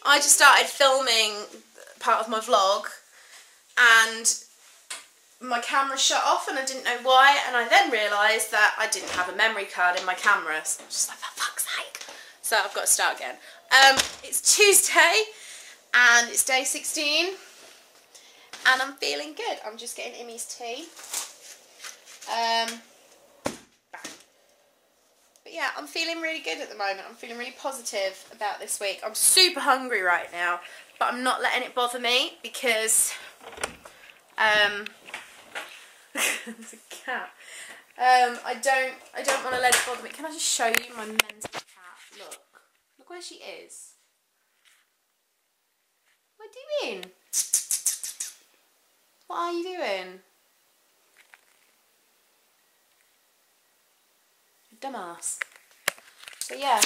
I just started filming part of my vlog and my camera shut off and I didn't know why, and I then realised that I didn't have a memory card in my camera, so I was just like, for fuck's sake. So I've got to start again. It's Tuesday and it's day 16 and I'm feeling good. I'm just getting Immy's tea. Bang. But yeah, I'm feeling really good at the moment. I'm feeling really positive about this week. I'm super hungry right now, but I'm not letting it bother me because there's a cat. I don't want to let it bother me. Can I just show you my mental cat? Look where she is. What are you doing? What are you doing? Dumbass. So yeah,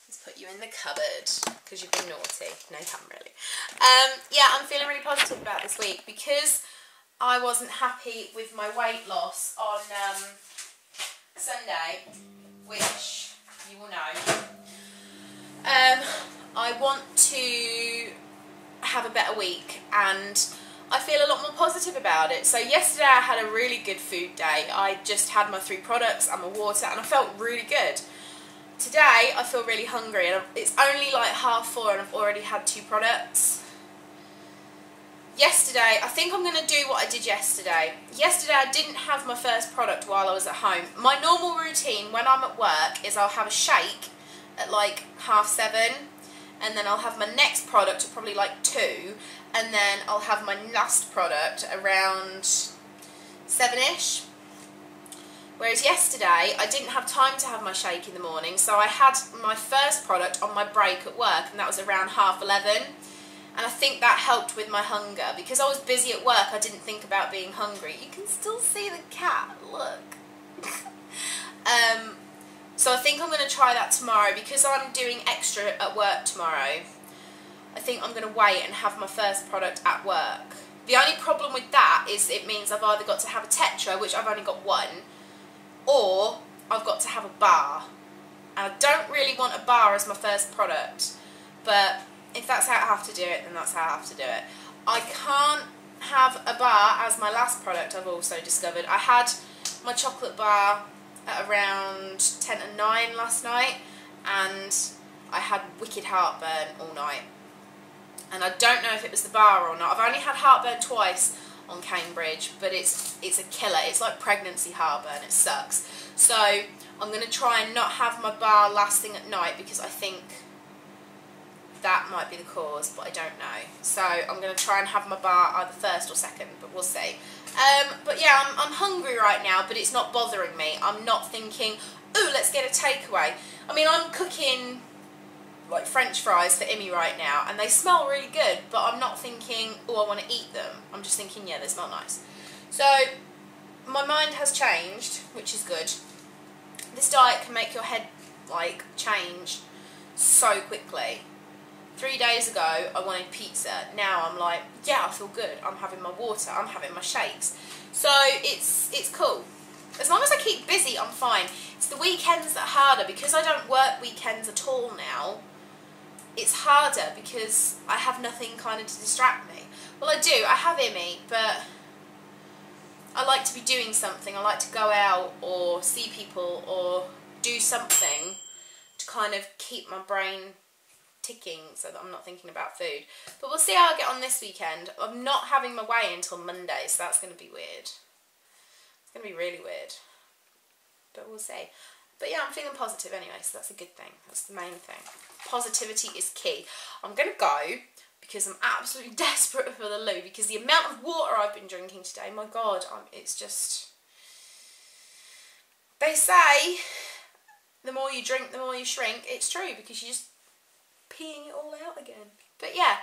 let's put you in the cupboard because you've been naughty. No, you haven't really. Yeah, I'm feeling really positive about this week because I wasn't happy with my weight loss on Sunday, which you will know. I want to have a better week and I feel a lot more positive about it. So yesterday I had a really good food day. I just had my 3 products and my water and I felt really good. Today I feel really hungry and it's only like 4:30 and I've already had 2 products. Yesterday, I think I'm going to do what I did yesterday. Yesterday I didn't have my first product while I was at home. My normal routine when I'm at work is I'll have a shake at like 7:30 and then I'll have my next product at probably like 2 and then I'll have my last product around 7ish. Whereas yesterday I didn't have time to have my shake in the morning, so I had my first product on my break at work and that was around 11:30. And I think that helped with my hunger. Because I was busy at work, I didn't think about being hungry. You can still see the cat, look. So I think I'm going to try that tomorrow. Because I'm doing extra at work tomorrow, I think I'm going to wait and have my first product at work. The only problem with that is it means I've either got to have a Tetra, which I've only got 1, or I've got to have a bar. And I don't really want a bar as my first product, but if that's how I have to do it, then that's how I have to do it. I can't have a bar as my last product, I've also discovered. I had my chocolate bar at around 10 and 9 last night, and I had wicked heartburn all night. And I don't know if it was the bar or not. I've only had heartburn twice on Cambridge, but it's a killer. It's like pregnancy heartburn, it sucks. So I'm going to try and not have my bar last thing at night because I think that might be the cause, but I don't know. So I'm going to try and have my bar either first or second, but we'll see. But yeah, I'm hungry right now, but it's not bothering me. I'm not thinking, ooh, let's get a takeaway. I mean, I'm cooking like French fries for Immy right now, and they smell really good, but I'm not thinking, oh, I want to eat them. I'm just thinking, yeah, they smell nice. So my mind has changed, which is good. This diet can make your head like change so quickly. 3 days ago I wanted pizza. Now I'm like, yeah, I feel good. I'm having my water, I'm having my shakes. So it's cool. As long as I keep busy, I'm fine. It's the weekends that are harder because I don't work weekends at all now. It's harder because I have nothing kind of to distract me. Well, I do. I have Immy, but I like to be doing something. I like to go out or see people or do something to kind of keep my brain ticking so that I'm not thinking about food. But we'll see how I get on this weekend. I'm not having my weigh until Monday, so that's going to be weird. It's going to be really weird. But we'll see. But yeah, I'm feeling positive anyway, so that's a good thing. That's the main thing. Positivity is key. I'm going to go because I'm absolutely desperate for the loo because the amount of water I've been drinking today, my God, it's just... They say the more you drink, the more you shrink. It's true because you just peeing it all out again. But yeah,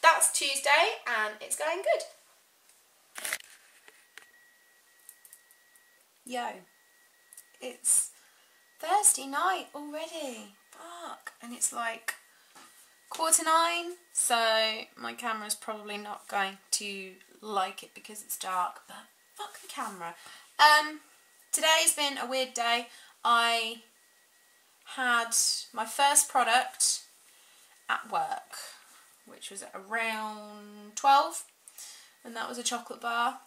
that's Tuesday and it's going good. Yo, it's Thursday night already. Fuck. And it's like 9:15, so my camera's probably not going to like it because it's dark, but fuck the camera. Today's been a weird day. I had my first product at work, which was around 12, and that was a chocolate bar.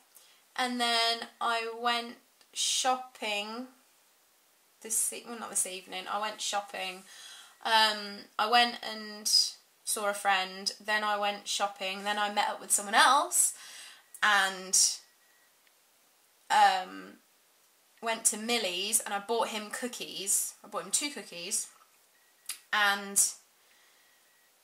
And then I went shopping not this evening, I went shopping. I went and saw a friend, then I went shopping, then I met up with someone else, and went to Millie's, and I bought him cookies. I bought him 2 cookies, and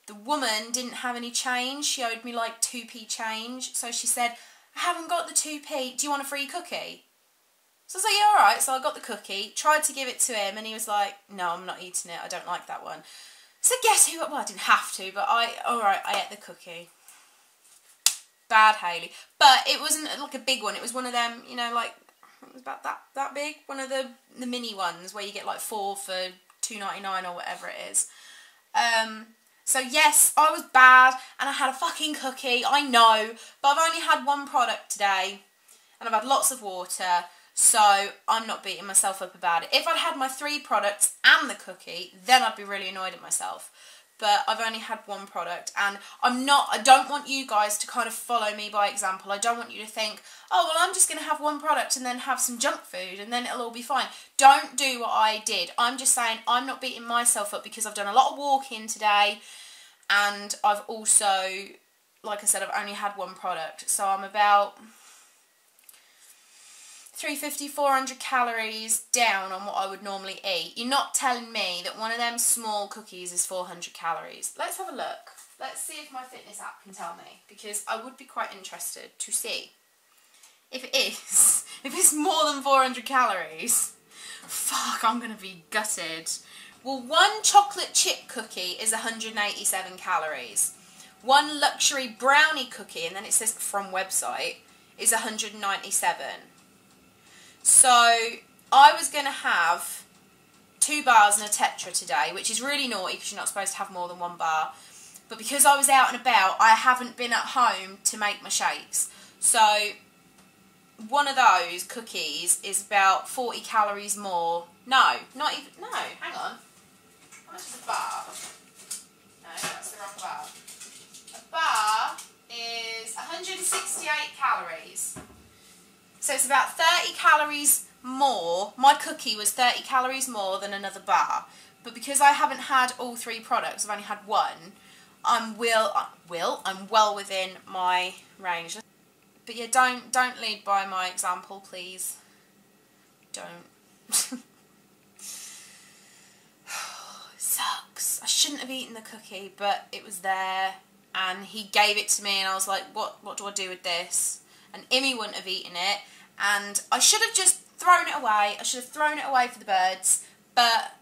the woman didn't have any change. She owed me like 2p change, so she said, I haven't got the 2p, do you want a free cookie? So I was like, yeah, alright. So I got the cookie, tried to give it to him, and he was like, no, I'm not eating it, I don't like that one. So guess who, well, I didn't have to, but alright, I ate the cookie. Bad Hayley. But it wasn't like a big one, it was one of them, you know, like, it was about that big, one of the mini ones where you get like 4 for $2.99 or whatever it is. So yes, I was bad, and I had a fucking cookie, I know, but I've only had 1 product today, and I've had lots of water, so I'm not beating myself up about it. If I'd had my 3 products and the cookie, then I'd be really annoyed at myself. But I've only had 1 product, and I don't want you guys to kind of follow me by example. I don't want you to think, oh, well, I'm just going to have 1 product and then have some junk food and then it'll all be fine. Don't do what I did. I'm just saying I'm not beating myself up because I've done a lot of walking today, and I've also, like I said, I've only had 1 product. So I'm about 350, 400 calories down on what I would normally eat. You're not telling me that one of them small cookies is 400 calories. Let's have a look. Let's see if my fitness app can tell me, because I would be quite interested to see. If it is, if it's more than 400 calories, fuck, I'm going to be gutted. Well, 1 chocolate chip cookie is 187 calories. 1 luxury brownie cookie, and then it says from website, is 197. So I was going to have 2 bars and a Tetra today, which is really naughty because you're not supposed to have more than 1 bar. But because I was out and about, I haven't been at home to make my shakes. So one of those cookies is about 40 calories more. No, not even, no, hang on. How much is a bar? No, that's the wrong bar. A bar is 168 calories. So it's about 30 calories more. My cookie was 30 calories more than another bar. But because I haven't had all 3 products, I've only had 1, I'm well within my range. But yeah, don't lead by my example, please. Don't. It sucks. I shouldn't have eaten the cookie, but it was there, and he gave it to me, and I was like, what do I do with this? And Immy wouldn't have eaten it, and I should have just thrown it away. I should have thrown it away for the birds, but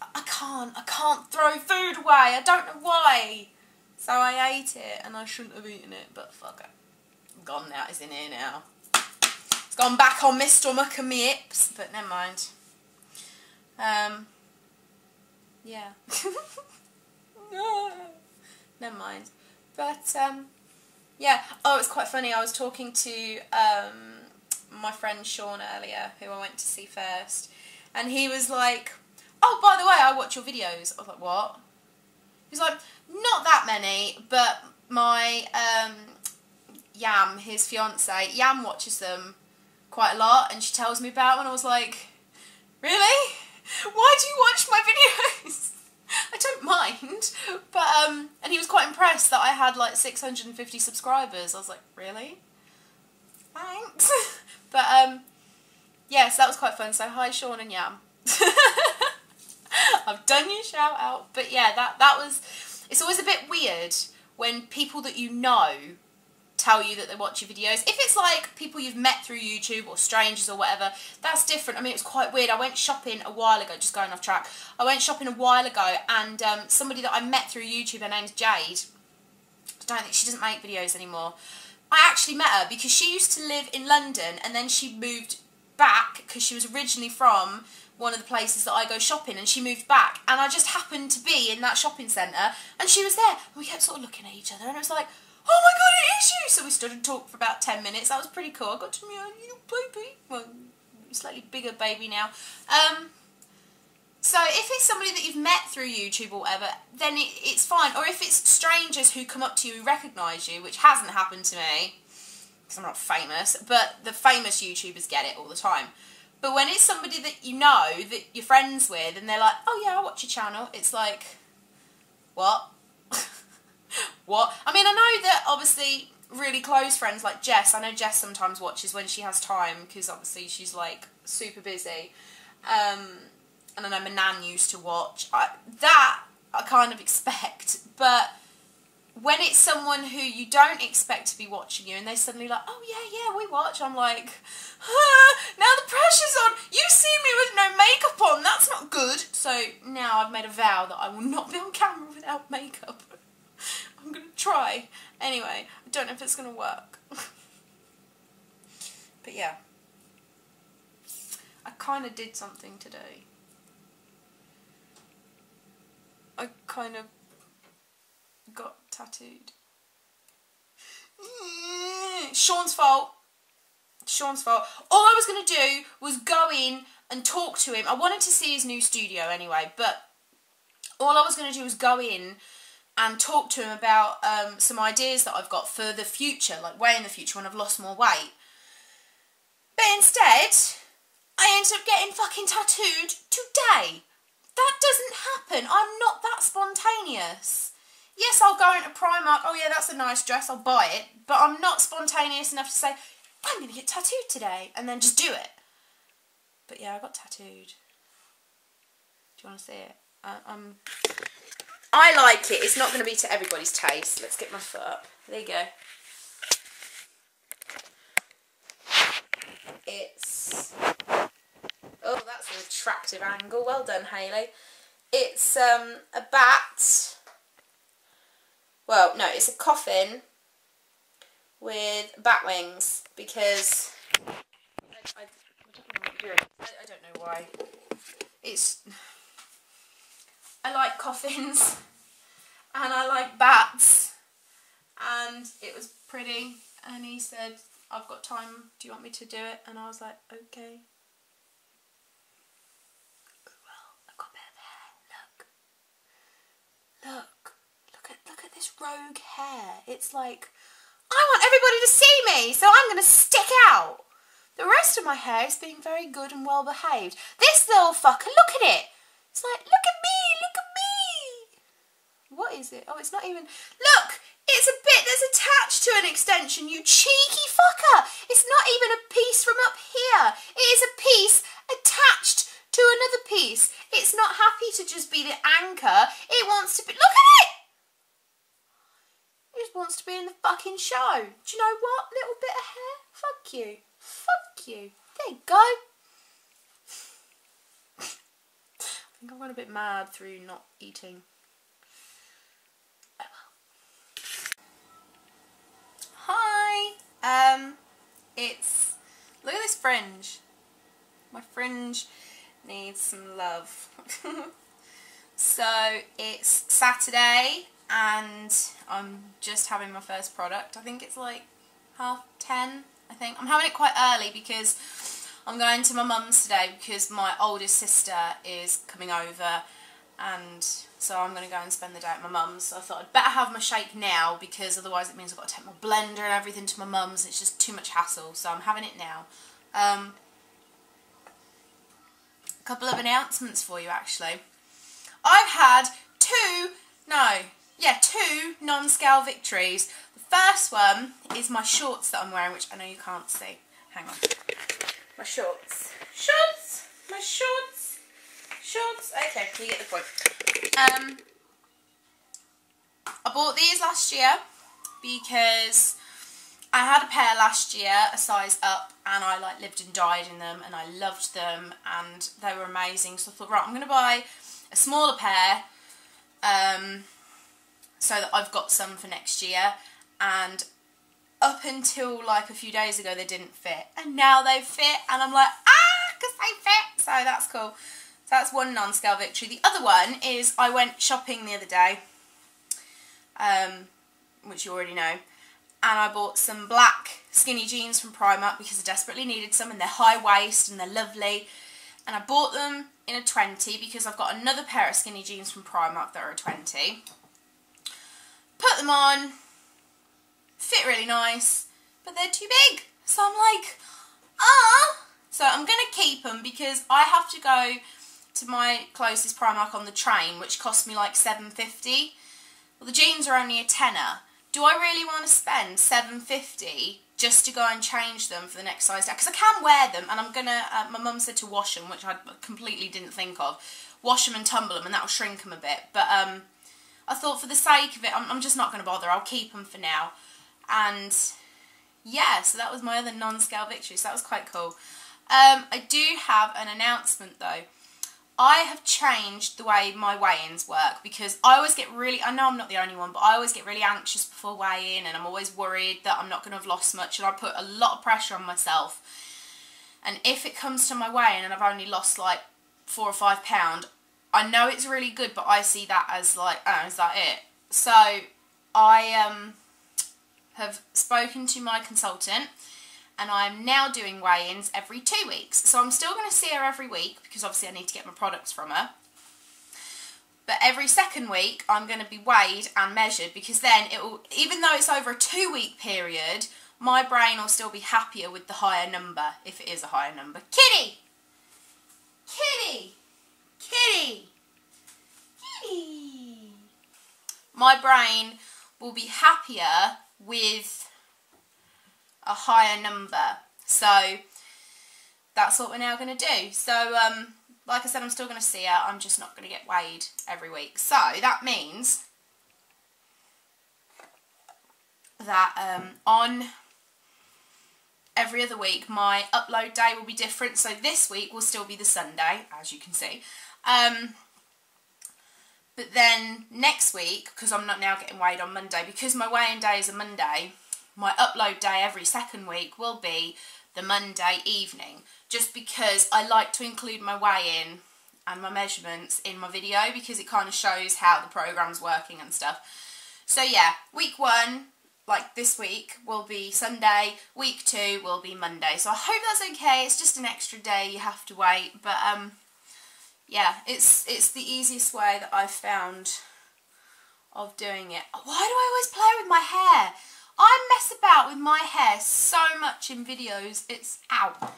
I can't throw food away. I don't know why. So I ate it, and I shouldn't have eaten it, but fuck it. Gone now, it's in here now. It's gone back on my stomach and my hips, but never mind. Yeah. Never mind. But, yeah. Oh, it's quite funny. I was talking to my friend Sean earlier, who I went to see first, and he was like, oh, by the way, I watch your videos. I was like, what? He's like, not that many, but my Yam, his fiance, Yam watches them quite a lot, and she tells me about them, and I was like, really? Why do you watch my videos? I don't mind, but, and he was quite impressed that I had like 650 subscribers. I was like, really? Thanks. But, yeah, so that was quite fun. So, hi, Sean and Yam. I've done your shout out, but yeah, that was, it's always a bit weird when people that you know tell you that they watch your videos. If it's like people you've met through YouTube or strangers or whatever, that's different. I mean, it was quite weird. I went shopping a while ago, just going off track. I went shopping a while ago, and somebody that I met through YouTube, her name's Jade. I don't think, she doesn't make videos anymore. I actually met her because she used to live in London, and then she moved back because she was originally from one of the places that I go shopping, and she moved back, and I just happened to be in that shopping centre, and she was there, and we kept sort of looking at each other, and it was like, oh my god, it is you! So we stood and talked for about 10 minutes. That was pretty cool. I got to meet a little baby. Well, slightly bigger baby now. So if it's somebody that you've met through YouTube or whatever, then it's fine. Or if it's strangers who come up to you who recognise you, which hasn't happened to me, because I'm not famous, but the famous YouTubers get it all the time. But when it's somebody that you know, that you're friends with, and they're like, oh yeah, I watch your channel, it's like, what? What? I mean, I know that obviously really close friends like Jess, I know Jess sometimes watches when she has time, because obviously she's like super busy. And I know my nan used to watch. That I kind of expect, but when it's someone who you don't expect to be watching you and they suddenly like, oh yeah, we watch, I'm like, now the pressure's on. You see me with no makeup on, that's not good. So now I've made a vow that I will not be on camera without makeup. I'm going to try. Anyway, I don't know if it's going to work. But yeah. I kind of did something today. I kind of got tattooed. Sean's fault. Sean's fault. All I was going to do was go in and talk to him. I wanted to see his new studio anyway, but all I was going to do was go in and talk to him about some ideas that I've got for the future, like way in the future when I've lost more weight. But instead, I ended up getting fucking tattooed today. That doesn't happen. I'm not that spontaneous. Yes, I'll go into Primark, oh yeah, that's a nice dress, I'll buy it, but I'm not spontaneous enough to say, I'm going to get tattooed today, and then just do it. But yeah, I got tattooed. Do you want to see it? I like it. It's not going to be to everybody's taste. Let's get my foot up. There you go. It's... oh, that's an attractive angle. Well done, Hayley. It's a bat. Well, no, it's a coffin with bat wings because I don't know why. I like coffins and I like bats, and it was pretty, and he said, I've got time, do you want me to do it? And I was like, okay. Got a bit of hair. Look at this rogue hair. It's like, I want everybody to see me, so I'm going to stick out. The rest of my hair is being very good and well behaved. This little fucker, look at it. It's like, look at me, look at me. What is it? Oh, it's not even, look, it's a bit that's attached to an extension, you cheeky fucker. It's not even a piece from up here. It is a piece attached to another piece. It's not happy to just be the anchor. It wants to be, look at it. It just wants to be in the fucking show. Do you know what? Little bit of hair. Fuck you. Fuck you. There you go. I think I've gone a bit mad through not eating. Oh well. Hi. It's, look at this fringe. My fringe needs some love. So it's Saturday and I'm just having my first product. I think it's like 10:30, I think. I'm having it quite early because I'm going to my mum's today because my oldest sister is coming over, and so I'm going to go and spend the day at my mum's. So I thought I'd better have my shake now because otherwise it means I've got to take my blender and everything to my mum's. It's just too much hassle, so I'm having it now. A couple of announcements for you actually. I've had two non-scale victories. The first one is my shorts that I'm wearing, which I know you can't see. Hang on. My shorts. Shorts! My shorts! Shorts! Okay, you get the point. I bought these last year because I had a pair last year, a size up, and I like lived and died in them, and I loved them, and they were amazing. So I thought, right, I'm going to buy a smaller pair, so that I've got some for next year. And up until like a few days ago they didn't fit, and now they fit, and I'm like, because they fit, so that's cool. So that's one non-scale victory. The other one is I went shopping the other day, which you already know, and I bought some black skinny jeans from Primark because I desperately needed some, and they're high waist and they're lovely. and I bought them in a 20 because I've got another pair of skinny jeans from Primark that are a 20. Put them on, fit really nice, but they're too big. So I'm like, So I'm going to keep them because I have to go to my closest Primark on the train, which cost me like $7.50. Well, the jeans are only a tenner. Do I really want to spend $7.50 just to go and change them for the next size down? Because I can wear them, and I'm going to, my mum said to wash them, which I completely didn't think of. Wash them and tumble them, and that'll shrink them a bit. But I thought for the sake of it, I'm just not going to bother. I'll keep them for now. And yeah, so that was my other non-scale victory. So that was quite cool. I do have an announcement though. I have changed the way my weigh-ins work because I always get really, I know I'm not the only one, but I always get really anxious before weigh-in, and I'm always worried that I'm not going to have lost much, and I put a lot of pressure on myself. And if it comes to my weigh-in and I've only lost like 4 or 5 pounds, I know it's really good, but I see that as like, oh, is that it? So I have spoken to my consultant, and I'm now doing weigh-ins every 2 weeks. So I'm still going to see her every week because obviously I need to get my products from her. But every second week I'm going to be weighed and measured, because then it will, even though it's over a 2-week period, my brain will still be happier with the higher number, if it is a higher number. Kitty! Kitty! Kitty! Kitty! My brain will be happier with a higher number. So that's what we're now going to do. So like I said, I'm still going to see her. I'm just not going to get weighed every week. So that means that on every other week my upload day will be different. So this week will still be the Sunday, as you can see. But then next week, because I'm not now getting weighed on Monday, because my weigh-in day is a Monday, my upload day every second week will be the Monday evening, just because I like to include my weigh-in and my measurements in my video, because it kind of shows how the program's working and stuff. So yeah, week 1, like this week, will be Sunday, week 2 will be Monday. So I hope that's okay. It's just an extra day you have to wait, but yeah, it's the easiest way that I've found of doing it. Why do I always play with my hair? I mess about with my hair so much in videos. It's, ow,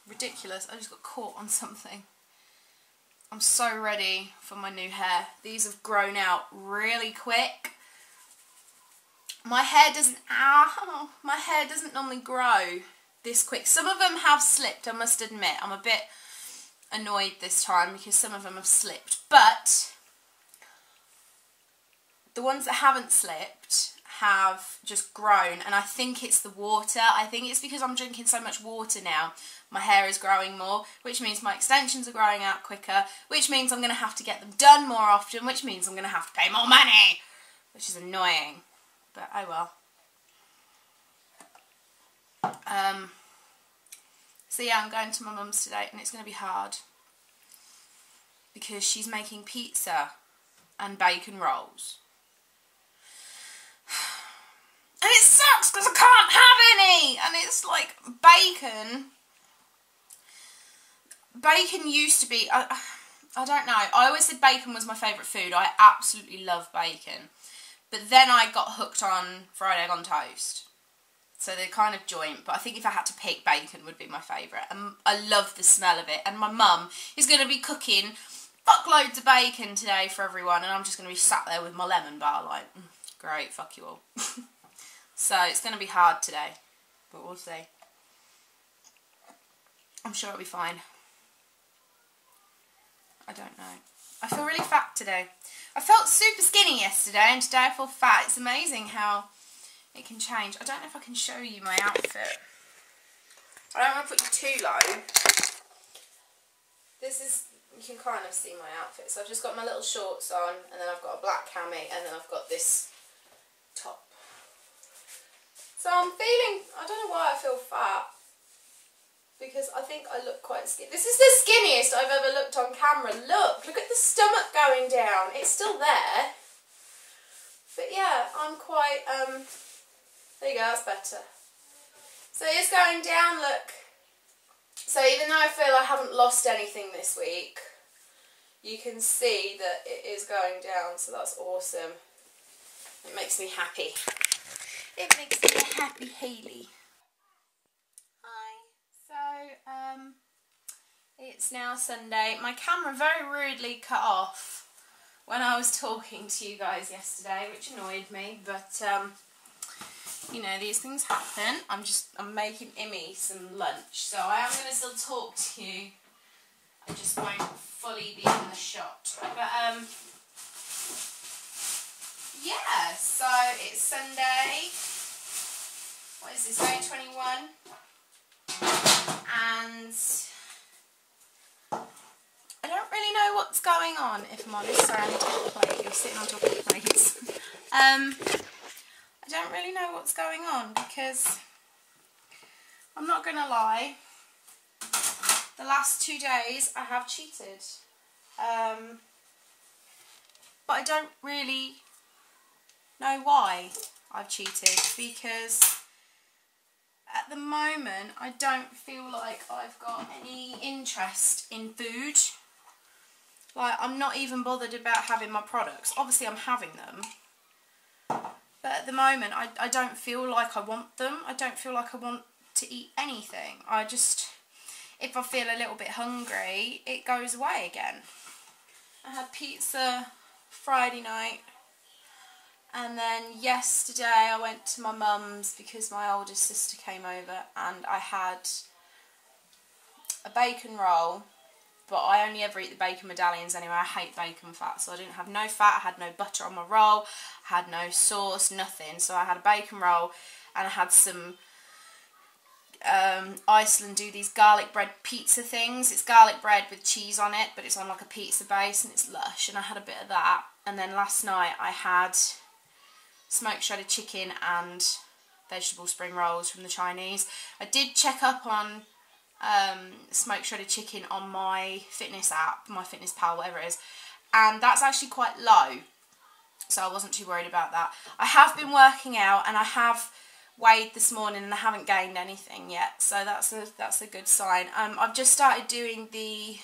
ridiculous. I just got caught on something. I'm so ready for my new hair. These have grown out really quick. My hair doesn't, ow, my hair doesn't normally grow this quick. Some of them have slipped, I must admit. I'm a bit annoyed this time because some of them have slipped. But the ones that haven't slipped have just grown, and I think it's the water. I think it's because I'm drinking so much water now. My hair is growing more, which means my extensions are growing out quicker, which means I'm going to have to get them done more often, which means I'm going to have to pay more money, which is annoying, but oh well. So yeah, I'm going to my mum's today, and it's going to be hard because she's making pizza and bacon rolls. And it sucks because I can't have any, and it's like bacon used to be, I don't know, I always said bacon was my favourite food. I absolutely love bacon, but then I got hooked on fried egg on toast, so they're kind of joint, but I think if I had to pick, bacon would be my favourite, and I love the smell of it. And my mum is going to be cooking fuckloads of bacon today for everyone, and I'm just going to be sat there with my lemon bar like, great, fuck you all. So it's going to be hard today, but we'll see. I'm sure it'll be fine. I don't know. I feel really fat today. I felt super skinny yesterday, and today I feel fat. It's amazing how it can change. I don't know if I can show you my outfit. I don't want to put you too low. This is, you can kind of see my outfit. So I've just got my little shorts on, and then I've got a black cami, and then I've got this top. So I'm feeling, I don't know why I feel fat, because I think I look quite skinny. This is the skinniest I've ever looked on camera. Look at the stomach going down. It's still there. But yeah, I'm quite, there you go, that's better. So it's going down, look. So even though I feel I haven't lost anything this week, you can see that it is going down, so that's awesome. It makes me happy. It makes me a happy Hayley. Hi. So, it's now Sunday. My camera very rudely cut off when I was talking to you guys yesterday, which annoyed me, but, you know, these things happen. I'm making Immy some lunch, so I am going to still talk to you. I just won't fully be in the shot. But, yeah, so it's Sunday. What is this, day 21? And I don't really know what's going on, if I'm honest. Sorry, I need to get the plate. You're sitting on top of the plates. I don't really know what's going on because I'm not going to lie. The last 2 days I have cheated. But I don't really know why I've cheated, because at the moment I don't feel like I've got any interest in food. Like, I'm not even bothered about having my products. Obviously I'm having them, but at the moment I don't feel like I want them. I don't feel like I want to eat anything. I just, if I feel a little bit hungry, it goes away again. I had pizza Friday night, and then yesterday I went to my mum's because my oldest sister came over, and I had a bacon roll, but I only ever eat the bacon medallions anyway. I hate bacon fat, so I didn't have no fat, I had no butter on my roll, I had no sauce, nothing. So I had a bacon roll, and I had some Iceland do these garlic bread pizza things. It's garlic bread with cheese on it, but it's on like a pizza base, and it's lush, and I had a bit of that. And then last night I had smoked shredded chicken and vegetable spring rolls from the Chinese. I did check up on smoked shredded chicken on my fitness app, my Fitness Pal, whatever it is, and that's actually quite low, so I wasn't too worried about that. I have been working out, and I have weighed this morning, and I haven't gained anything yet, so that's a good sign. I've just started doing the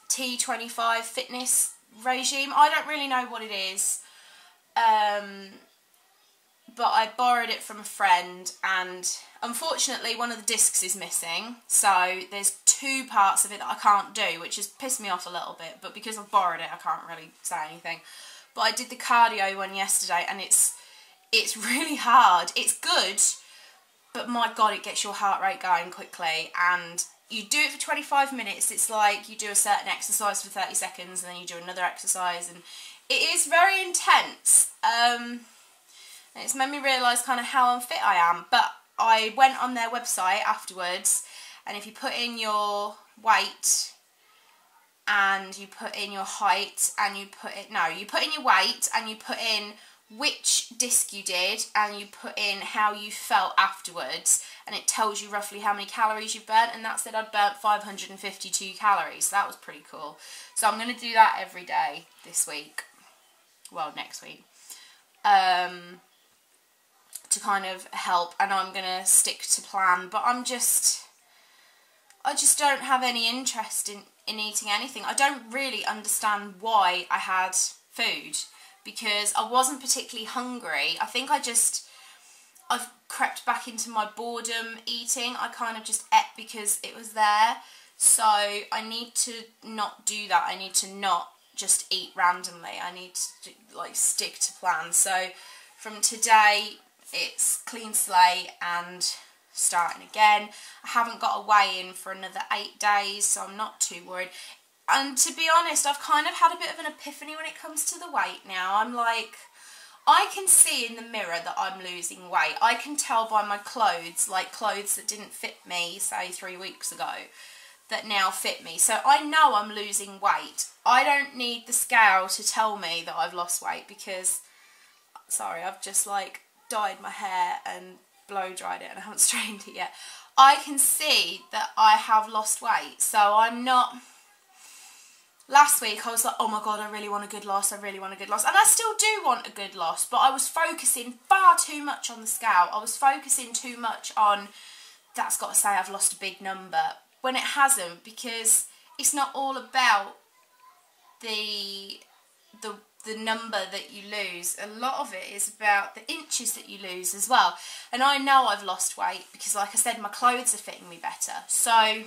T25 fitness regime. I don't really know what it is, but I borrowed it from a friend, and unfortunately one of the discs is missing, so there's 2 parts of it that I can't do, which has pissed me off a little bit, but because I've borrowed it I can't really say anything. But I did the cardio one yesterday, and it's really hard. It's good, but my god, it gets your heart rate going quickly, and you do it for 25 minutes. It's like you do a certain exercise for 30 seconds, and then you do another exercise, and it is very intense. It's made me realise kind of how unfit I am. But I went on their website afterwards, and if you put in your weight and you put in your height and you put in your weight and you put in which disc you did and you put in how you felt afterwards, and it tells you roughly how many calories you've burnt, and that said I'd burnt 552 calories. So that was pretty cool. So I'm going to do that every day this week, well, next week, to kind of help, and I'm going to stick to plan. But I just don't have any interest in eating anything. I don't really understand why I had food, because I wasn't particularly hungry. I think I've crept back into my boredom eating. I kind of just ate because it was there. So I need to not do that. I need to not just eat randomly. I need to like stick to plan. So from today it's clean slate and starting again. I haven't got a weigh-in for another 8 days, so I'm not too worried. And to be honest, I've kind of had a bit of an epiphany when it comes to the weight now. I'm like, I can see in the mirror that I'm losing weight. I can tell by my clothes, like clothes that didn't fit me, say 3 weeks ago, that now fit me. So I know I'm losing weight. I don't need the scale to tell me that I've lost weight, because, sorry, I've just like dyed my hair and blow dried it and I haven't straightened it yet. I can see that I have lost weight, so I'm not... Last week I was like, oh my god, I really want a good loss, I really want a good loss. And I still do want a good loss, but I was focusing far too much on the scale. I was focusing too much on, that's got to say I've lost a big number. when it hasn't, because it's not all about the number that you lose. A lot of it is about the inches that you lose as well. And I know I've lost weight because, like I said, my clothes are fitting me better. So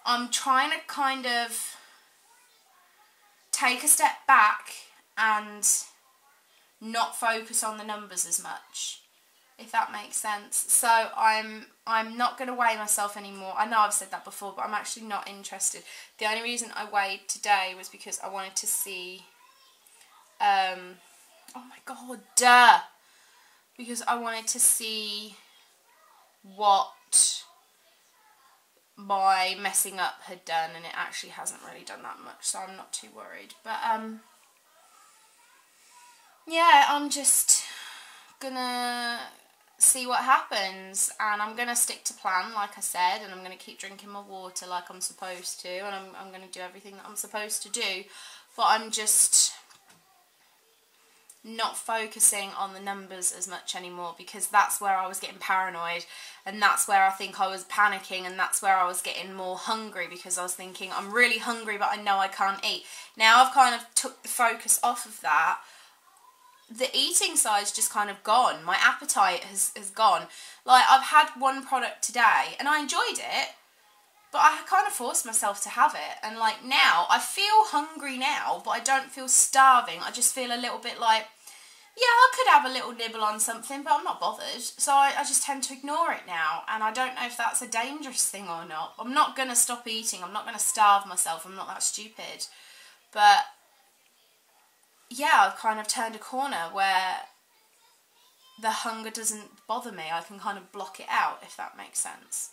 I'm trying to kind of take a step back and not focus on the numbers as much, if that makes sense. So I'm not going to weigh myself anymore. I know I've said that before, but I'm actually not interested. The only reason I weighed today was because I wanted to see oh my god, because I wanted to see what my messing up had done, and it actually hasn't really done that much, so I'm not too worried. But yeah, I'm just gonna see what happens, and I'm gonna stick to plan, like I said, and I'm gonna keep drinking my water like I'm supposed to, and I'm gonna do everything that I'm supposed to do, but I'm just not focusing on the numbers as much anymore, because that's where I was getting paranoid, and that's where I think I was panicking, and that's where I was getting more hungry, because I was thinking I'm really hungry but I know I can't eat. Now I've kind of took the focus off of that. The eating side's just kind of gone. My appetite has gone. Like, I've had one product today and I enjoyed it, but I kind of forced myself to have it. And like, now I feel hungry now, but I don't feel starving. I just feel a little bit like, yeah, I could have a little nibble on something, but I'm not bothered. So I just tend to ignore it now, and I don't know if that's a dangerous thing or not. I'm not going to stop eating. I'm not going to starve myself. I'm not that stupid. But yeah, I've kind of turned a corner where the hunger doesn't bother me. I can kind of block it out, if that makes sense.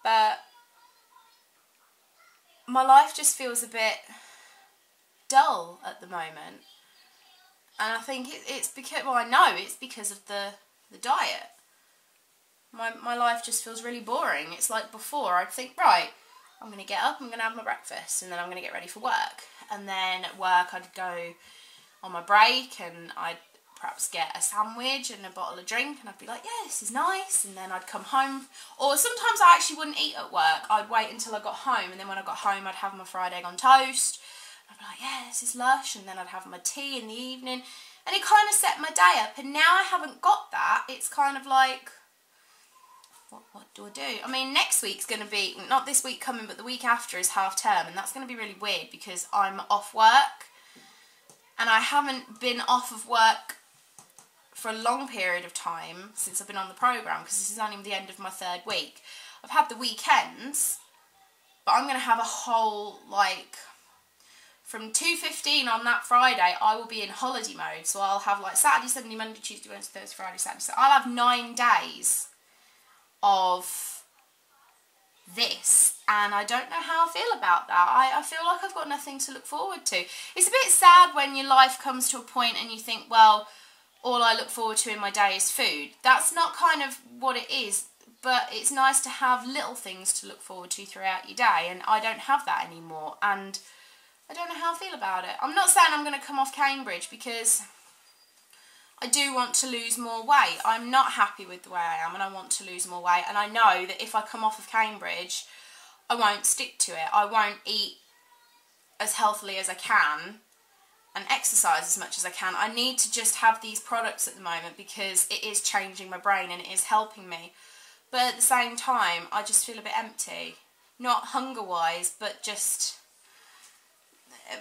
But my life just feels a bit dull at the moment. And I think it's because, well, I know it's because of the diet. My life just feels really boring. It's like before, I'd think, right, I'm going to get up, I'm going to have my breakfast, and then I'm going to get ready for work. And then at work, I'd go on my break, and I'd perhaps get a sandwich and a bottle of drink, and I'd be like, yeah, this is nice. And then I'd come home, or sometimes I actually wouldn't eat at work. I'd wait until I got home, and then when I got home, I'd have my fried egg on toast. I'd be like, yeah, this is lush, and then I'd have my tea in the evening, and it kind of set my day up. And now I haven't got that. It's kind of like, what do I do? I mean, next week's going to be, not this week coming, but the week after is half term, and that's going to be really weird because I'm off work, and I haven't been off of work for a long period of time since I've been on the programme, because this is only the end of my 3rd week. I've had the weekends, but I'm going to have a whole, like, from 2:15 on that Friday, I will be in holiday mode. So I'll have like Saturday, Sunday, Monday, Tuesday, Wednesday, Thursday, Friday, Saturday. So I'll have 9 days of this, and I don't know how I feel about that. I feel like I've got nothing to look forward to. It's a bit sad when your life comes to a point and you think, well, all I look forward to in my day is food. That's not kind of what it is, but it's nice to have little things to look forward to throughout your day, and I don't have that anymore, and I don't know how I feel about it. I'm not saying I'm going to come off Cambridge, because I do want to lose more weight. I'm not happy with the way I am, and I want to lose more weight, and I know that if I come off of Cambridge, I won't stick to it. I won't eat as healthily as I can and exercise as much as I can. I need to just have these products at the moment because it is changing my brain and it is helping me. But at the same time, I just feel a bit empty. Not hunger-wise, but just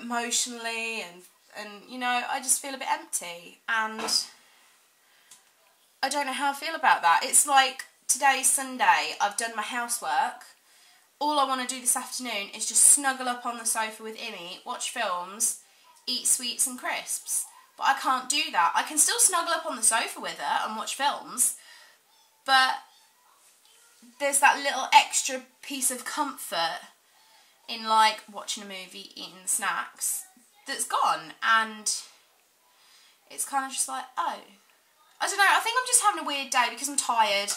emotionally, and you know, I just feel a bit empty, and I don't know how I feel about that. It's like, today's Sunday, I've done my housework. All I want to do this afternoon is just snuggle up on the sofa with Immy, watch films, eat sweets and crisps. But I can't do that. I can still snuggle up on the sofa with her and watch films, but there's that little extra piece of comfort in like watching a movie, eating snacks, that's gone, and it's kind of just like, oh, I don't know, I think I'm just having a weird day because I'm tired.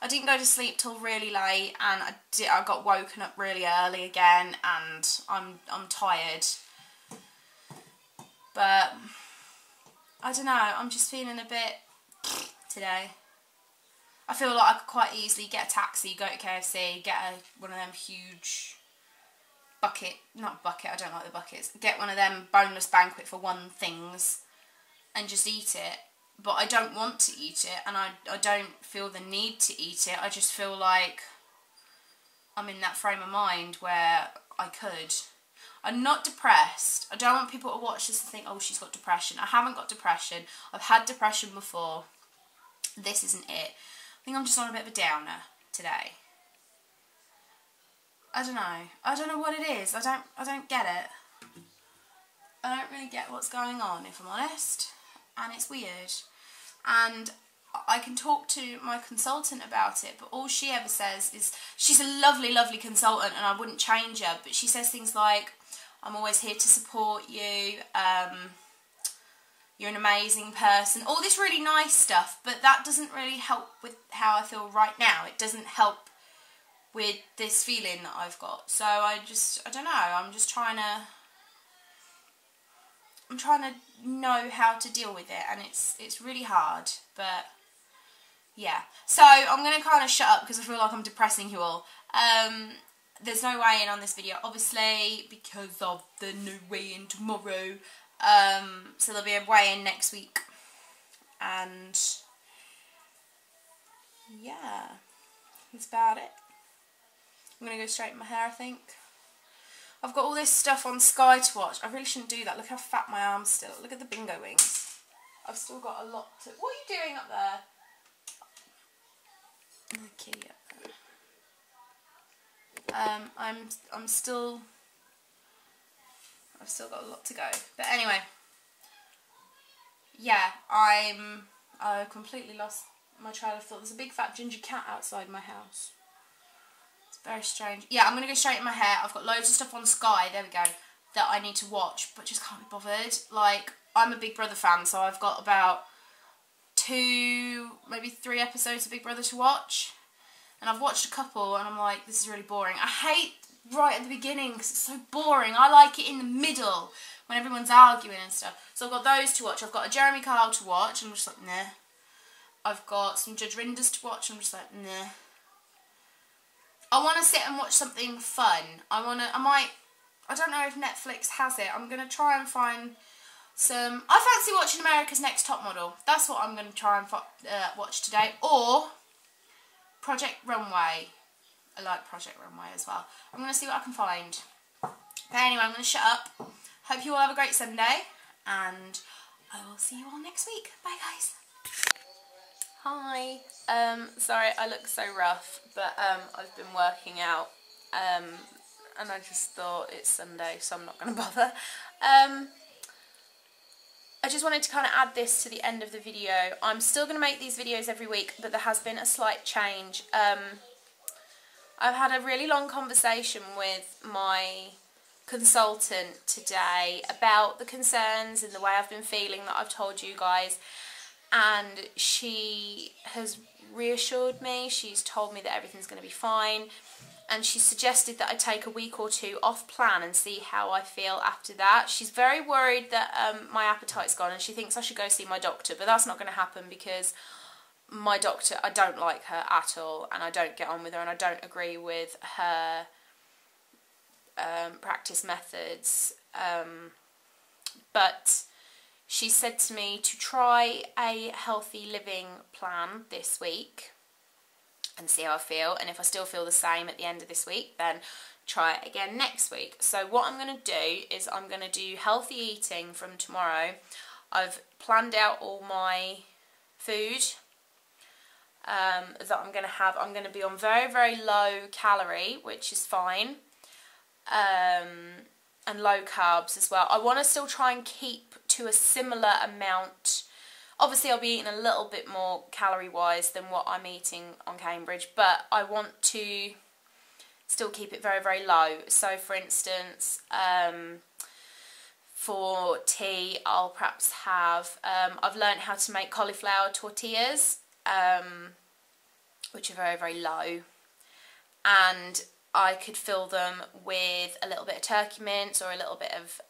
I didn't go to sleep till really late, and I got woken up really early again, and I'm tired. But I don't know, I'm just feeling a bit today. I feel like I could quite easily get a taxi, go to KFC, get one of them huge bucket, not bucket, I don't like the buckets, get one of them boneless banquet for one things and just eat it. But I don't want to eat it, and I don't feel the need to eat it. I just feel like I'm in that frame of mind where I could. I'm not depressed. I don't want people to watch this and think, oh, she's got depression. I haven't got depression. I've had depression before. This isn't it. I think I'm just on a bit of a downer today. I don't know. I don't know what it is. I don't get it. I don't really get what's going on, if I'm honest. And it's weird. And I can talk to my consultant about it, but all she ever says is, she's a lovely, lovely consultant and I wouldn't change her, but she says things like, I'm always here to support you, you're an amazing person, all this really nice stuff, but that doesn't really help with how I feel right now. It doesn't help with this feeling that I've got. So I don't know, I'm trying to know how to deal with it, and it's really hard, but yeah. So I'm going to kind of shut up because I feel like I'm depressing you all. There's no weigh-in on this video, obviously, because of the new weigh-in tomorrow. So there'll be a weigh-in next week, and yeah, that's about it. I'm going to go straighten my hair, I think. I've got all this stuff on Sky to watch. I really shouldn't do that. Look how fat my arm's still. Look at the bingo wings. I've still got a lot to... What are you doing up there? Okay, up there. I've still got a lot to go. But anyway, yeah, I completely lost my trail of thought. There's a big fat ginger cat outside my house. Very strange. Yeah, I'm going to go straighten my hair. I've got loads of stuff on Sky, there we go, that I need to watch, but just can't be bothered. Like, I'm a Big Brother fan, so I've got about 2, maybe 3 episodes of Big Brother to watch. And I've watched a couple, and I'm like, this is really boring. I hate right at the beginning, because it's so boring. I like it in the middle, when everyone's arguing and stuff. So I've got those to watch. I've got a Jeremy Kyle to watch, and I'm just like, nah. I've got some Judge Rinders to watch, and I'm just like, nah. I want to sit and watch something fun. I don't know if Netflix has it. I'm going to try and find some... I fancy watching America's Next Top Model. That's what I'm going to try and watch today. Or Project Runway. I like Project Runway as well. I'm going to see what I can find. But anyway, I'm going to shut up. Hope you all have a great Sunday. And I will see you all next week. Bye, guys. Hi. Sorry I look so rough, but I've been working out, and I just thought it's Sunday, so I'm not going to bother. I just wanted to kind of add this to the end of the video. I'm still going to make these videos every week, but there has been a slight change. I've had a really long conversation with my consultant today about the concerns and the way I've been feeling that I've told you guys. And she has reassured me, she's told me that everything's going to be fine, and she suggested that I take a week or 2 off plan and see how I feel after that. She's very worried that my appetite's gone, and she thinks I should go see my doctor, but that's not going to happen because my doctor, I don't like her at all, and I don't get on with her, and I don't agree with her practice methods, but... She said to me to try a healthy living plan this week and see how I feel. And if I still feel the same at the end of this week, then try it again next week. So what I'm going to do is I'm going to do healthy eating from tomorrow. I've planned out all my food that I'm going to have. I'm going to be on very, very low calorie, which is fine. And low carbs as well. I want to still try and keep to a similar amount. Obviously I'll be eating a little bit more calorie wise than what I'm eating on Cambridge, but I want to still keep it very, very low. So for instance, for tea I'll perhaps have, I've learned how to make cauliflower tortillas, which are very, very low, and I could fill them with a little bit of turkey mince or a little bit of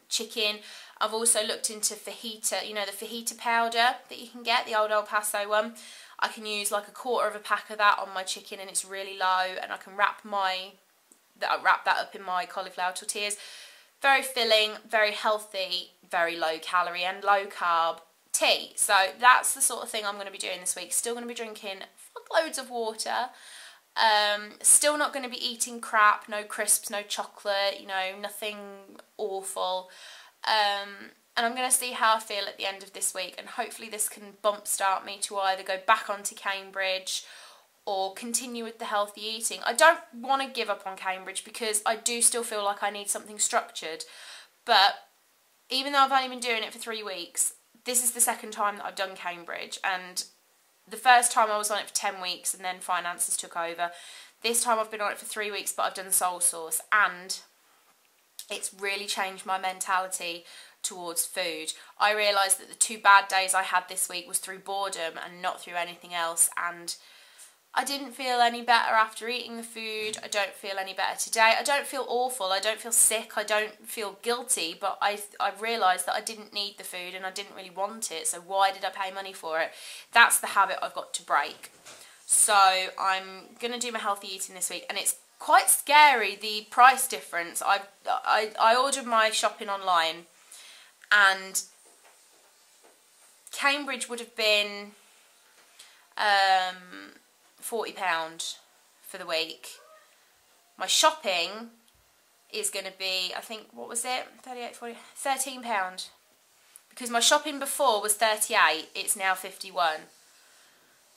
chicken. I've also looked into fajita, you know, the fajita powder that you can get, the old El Paso one. I can use like a quarter of a pack of that on my chicken and it's really low, and I can wrap that up in my cauliflower tortillas. Very filling, very healthy, very low calorie and low carb tea. So that's the sort of thing I'm going to be doing this week. Still going to be drinking loads of water. Still not going to be eating crap, no crisps, no chocolate, you know, nothing awful. And I'm going to see how I feel at the end of this week, and hopefully this can bump start me to either go back onto Cambridge or continue with the healthy eating. I don't want to give up on Cambridge because I do still feel like I need something structured, but even though I've only been doing it for 3 weeks, this is the second time that I've done Cambridge, and the first time I was on it for 10 weeks and then finances took over. This time I've been on it for 3 weeks, but I've done soul source, and it's really changed my mentality towards food. I realised that the 2 bad days I had this week was through boredom and not through anything else, and I didn't feel any better after eating the food. I don't feel any better today. I don't feel awful. I don't feel sick. I don't feel guilty, but I realised that I didn't need the food and I didn't really want it, so why did I pay money for it? That's the habit I've got to break. So I'm going to do my healthy eating this week, and it's quite scary, the price difference. I ordered my shopping online, and Cambridge would have been £40 for the week. My shopping is going to be, I think, what was it? 38, 40, £13. Because my shopping before was 38, it's now 51.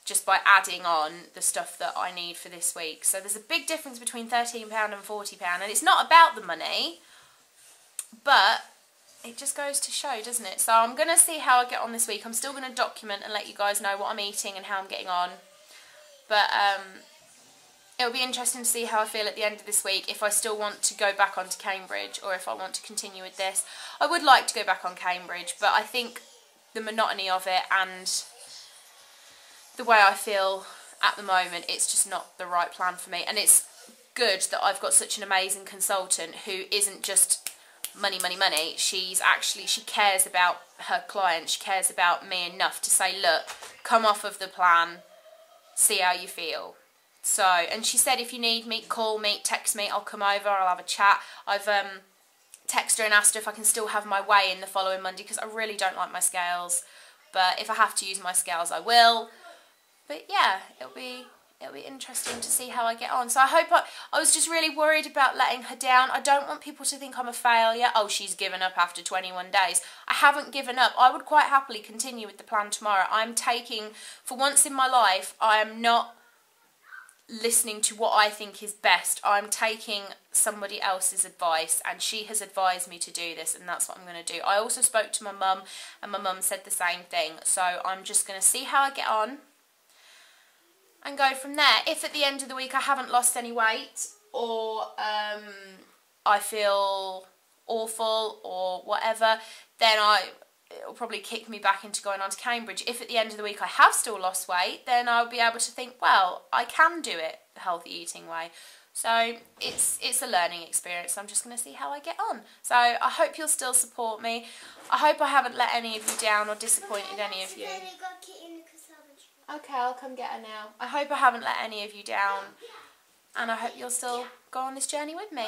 Just by adding on the stuff that I need for this week. So there's a big difference between £13 and £40, and it's not about the money, but it just goes to show, doesn't it? So I'm going to see how I get on this week. I'm still going to document and let you guys know what I'm eating and how I'm getting on. But it'll be interesting to see how I feel at the end of this week, if I still want to go back onto Cambridge or if I want to continue with this. I would like to go back on Cambridge, but I think the monotony of it and the way I feel at the moment, it's just not the right plan for me. And it's good that I've got such an amazing consultant who isn't just money, money, money. She cares about her clients. She cares about me enough to say, look, come off of the plan, see how you feel. So, and she said, if you need me, call me, text me, I'll come over, I'll have a chat. I've texted her and asked her if I can still have my weigh-in the following Monday, because I really don't like my scales. But if I have to use my scales, I will. But yeah, it'll be interesting to see how I get on. So I was just really worried about letting her down. I don't want people to think I'm a failure. Oh, she's given up after 21 days. I haven't given up. I would quite happily continue with the plan tomorrow. I'm taking, for once in my life, I am not listening to what I think is best. I'm taking somebody else's advice, and she has advised me to do this, and that's what I'm going to do. I also spoke to my mum, and my mum said the same thing. So I'm just going to see how I get on and go from there. If at the end of the week I haven't lost any weight, or I feel awful or whatever, then it'll probably kick me back into going on to Cambridge. If at the end of the week I have still lost weight, then I'll be able to think, well, I can do it the healthy eating way. So it's a learning experience. I'm just going to see how I get on. So I hope you'll still support me. I hope I haven't let any of you down or disappointed any of you. Okay, I'll come get her now. I hope I haven't let any of you down, and I hope you'll still go on this journey with me.